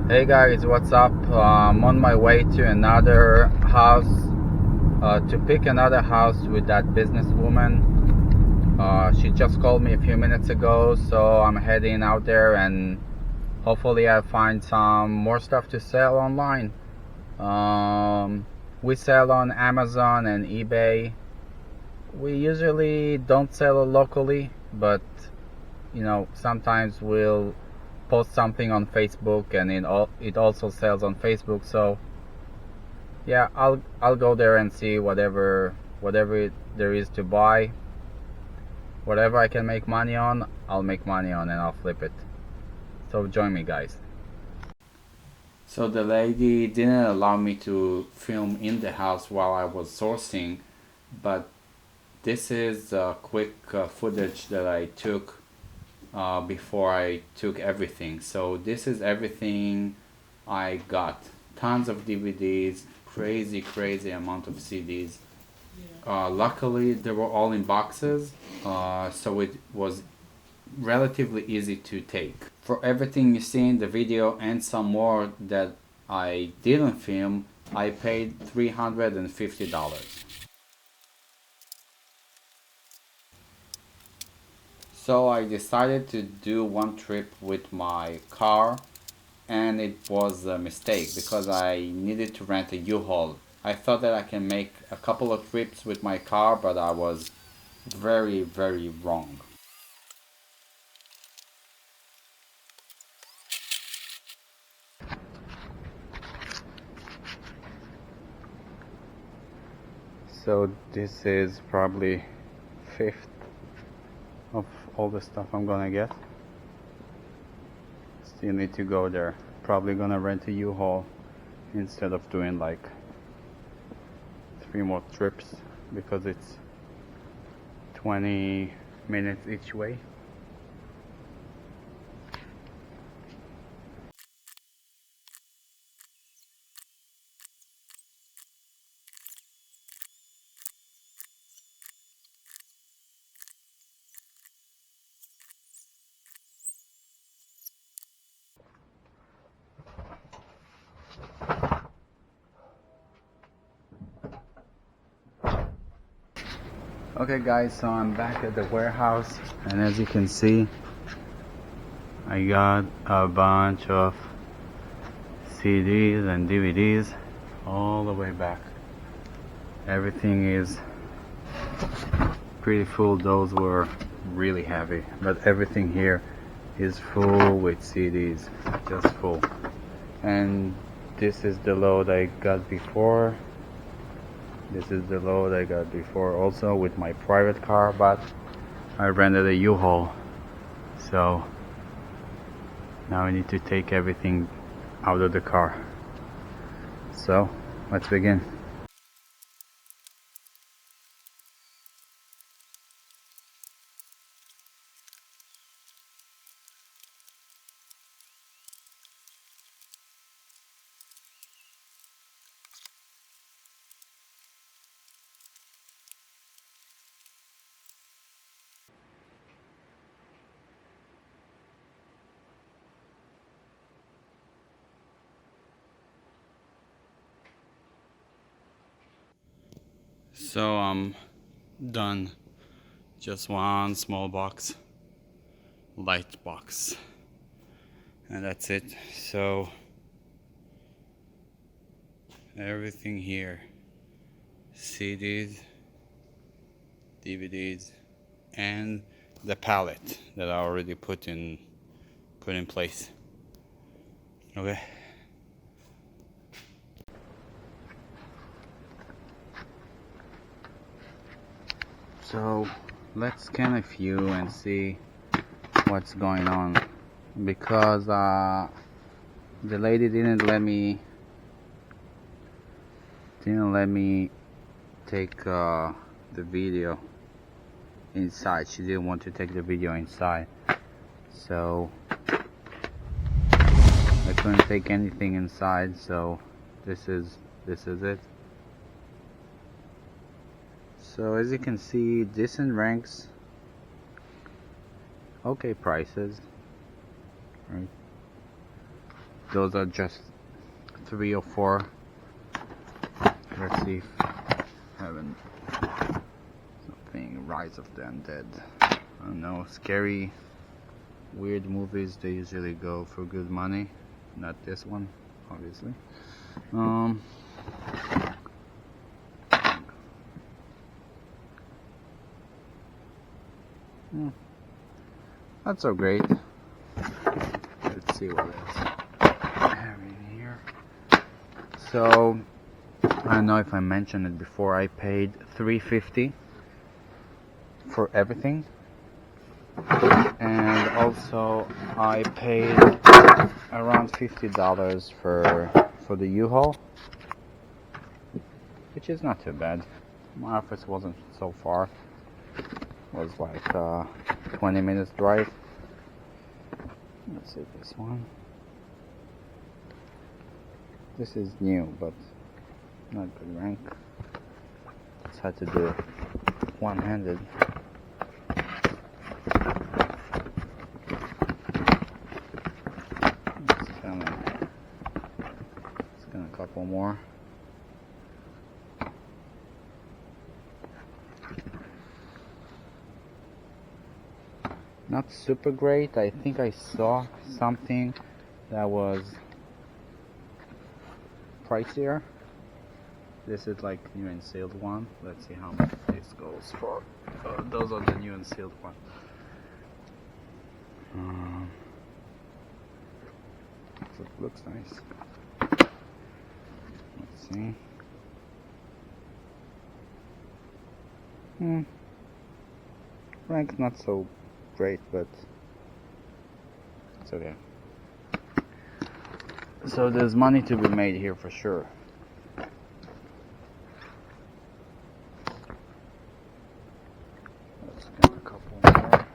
Hey guys, what's up? I'm on my way to another house to pick another house with that businesswoman. She just called me a few minutes ago, so I'm heading out there and hopefully I'll find some more stuff to sell online. We sell on Amazon and eBay. We usually don't sell locally, but sometimes we'll post something on Facebook and it also sells on Facebook. So yeah, I'll go there and see whatever there is to buy. Whatever I can make money on, I'll make money on and I'll flip it. So join me, guys. So the lady didn't allow me to film in the house while I was sourcing, but this is quick footage that I took before I took everything. So this is everything I got. Tons of DVDs, crazy amount of CDs. Luckily they were all in boxes, so it was relatively easy to take. For everything you see in the video and some more that I didn't film, I paid $350. So I decided to do one trip with my car, and it was a mistake because I needed to rent a U-Haul. I thought that I can make a couple of trips with my car, but I was very wrong. So this is probably fifth of all the stuff I'm gonna get. Still need to go there. Probably gonna rent a U-Haul instead of doing like 3 more trips because it's 20 minutes each way. Okay guys, so I'm back at the warehouse, and as you can see, I got a bunch of CDs and DVDs all the way back. Everything is pretty full. Those were really heavy, but everything here is full with CDs, just full. And this is the load I got before. This is the load I got before also with my private car, but I rented a U-Haul. So now I need to take everything out of the car. So let's begin. So I'm done. Just one small box, light box, and that's it. So everything here, CDs, DVDs, and the palette that I already put in place. Okay. So let's scan a few and see what's going on, because the lady didn't let me take the video inside. She didn't want to take the video inside, so I couldn't take anything inside. So this is it. So as you can see, decent ranks, okay prices, right? those are just 3 or 4. Let's see if having something. Rise of the Undead. I don't know, scary, weird movies, they usually go for good money. Not this one, obviously. Not so great. Let's see what else I have in here. So I don't know if I mentioned it before, I paid $3.50 for everything, and also I paid around $50 for the UHaul, which is not too bad. My office wasn't so far. It was like 20 minutes drive. Let's see this one. This is new, but not good rank. Just had to do it one-handed. Let's get a couple more. Not super great. I think I saw something that was pricier. This is like new and sealed one. Let's see how much this goes for. Those are the new and sealed one. It looks nice. Let's see. Rank not so great, but it's okay. So there's money to be made here for sure. Let's get a couple more.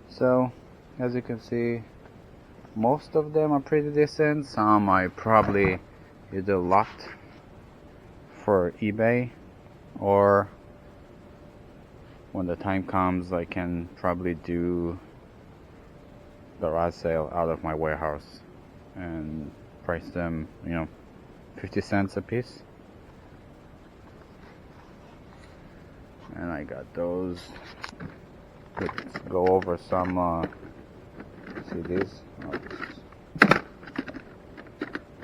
So, as you can see, most of them are pretty decent. Some I probably either locked for eBay, or when the time comes I can probably do the Resell out of my warehouse and price them, 50 cents a piece. And I got those. Let's go over some CDs. I'll just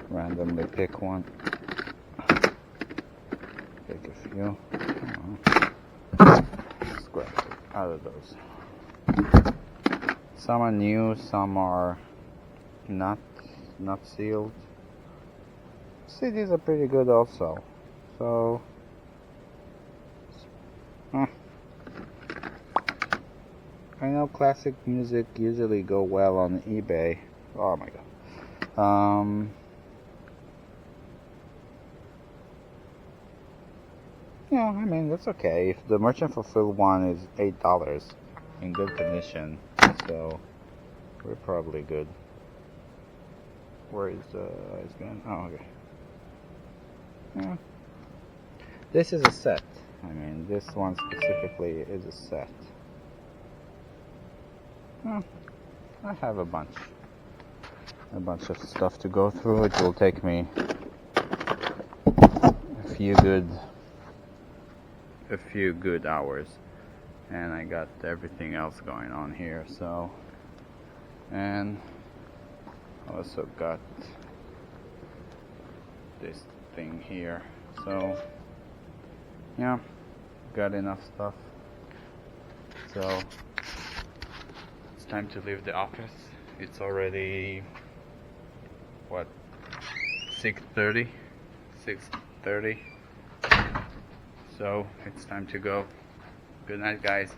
randomly pick one. Pick a few. Let's grab it out of those. Some are new, some are not sealed. CDs are pretty good also. So I know classic music usually go well on eBay. Oh my god. Yeah, I mean, that's okay. If the merchant fulfilled one is $8 in good condition, so we're probably good. Where is the ice gun? Oh, okay. Yeah. This is a set. I mean, this one specifically is a set. I have a bunch of stuff to go through. It will take me a few good hours, and I got everything else going on here. So, and also got this thing here. So, yeah, got enough stuff. So time to leave the office. It's already what, 6:30. So it's time to go. Good night, guys.